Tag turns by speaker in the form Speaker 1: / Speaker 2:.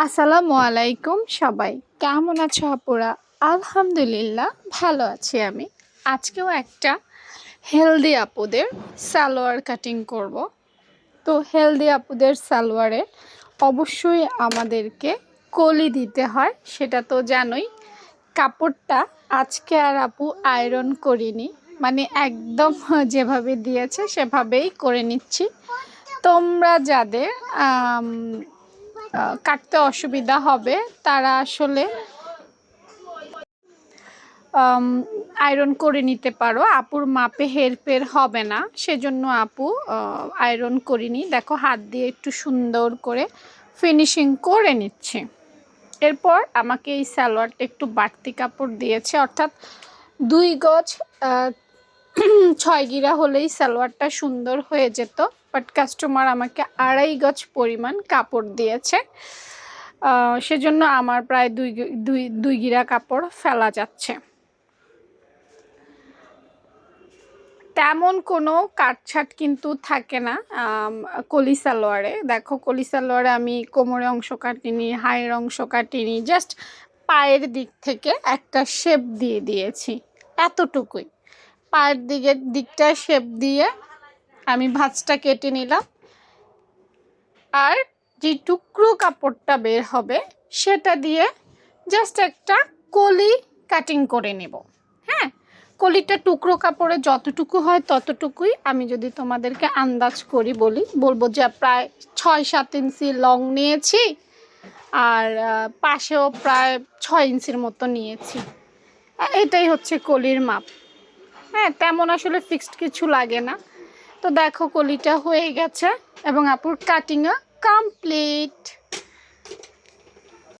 Speaker 1: আসসালামু আলাইকুম সবাই, কেমন আছো আপুরা? আলহামদুলিল্লাহ ভালো আছি আমি। আজকেও একটা হেলদি আপুদের সালোয়ার কাটিং করব। তো হেলদি আপুদের সালোয়ারে অবশ্যই আমাদেরকে কলি দিতে হয়, সেটা তো জানোই। কাপড়টা আজকে আর আপু আয়রন করিনি, মানে একদম যেভাবে দিয়েছে সেভাবেই করে নিচ্ছি। তোমরা যাদের কাটতে অসুবিধা হবে তারা আসলে আয়রন করে নিতে পারো। আপুর মাপে হেরফের হবে না, সেজন্য আপু আয়রন করিনি। দেখো, হাত দিয়ে একটু সুন্দর করে ফিনিশিং করে নিচ্ছে। এরপর আমাকে এই সালোয়ারটা একটু বাড়তি কাপড় দিয়েছে, অর্থাৎ 2 গজ 6 গিরা হলেই সালোয়ারটা সুন্দর হয়ে যেত, বাট কাস্টমার আমাকে 2.5 গজ পরিমাণ কাপড় দিয়েছে। সেজন্য আমার প্রায় দুই গিরা কাপড় ফেলা যাচ্ছে। তেমন কোনো কাটছাট কিন্তু থাকে না কলি সালোয়ারে। দেখো, কলি সালোয়ারে আমি কোমরের অংশ কাটিনি, হায়ের অংশ কাটিনি, জাস্ট পায়ের দিক থেকে একটা শেপ দিয়ে দিয়েছি, এতটুকুই। পায়ের দিকটা শেপ দিয়ে আমি ভাঁজটা কেটে নিলাম, আর যে টুকরো কাপড়টা বের হবে সেটা দিয়ে জাস্ট একটা কলি কাটিং করে নেব। হ্যাঁ, কলিটা টুকরো কাপড়ে যতটুকু হয় ততটুকুই। আমি যদি তোমাদেরকে আন্দাজ করি বলবো যে প্রায় 6-7 ইঞ্চি লং নিয়েছি, আর পাশেও প্রায় 6 ইঞ্চির মতো নিয়েছি। এটাই হচ্ছে কলির মাপ। হ্যাঁ, তেমন আসলে ফিক্সড কিছু লাগে না। তো দেখো, কলিটা হয়ে গেছে এবং আপুর কাটিংও কমপ্লিট।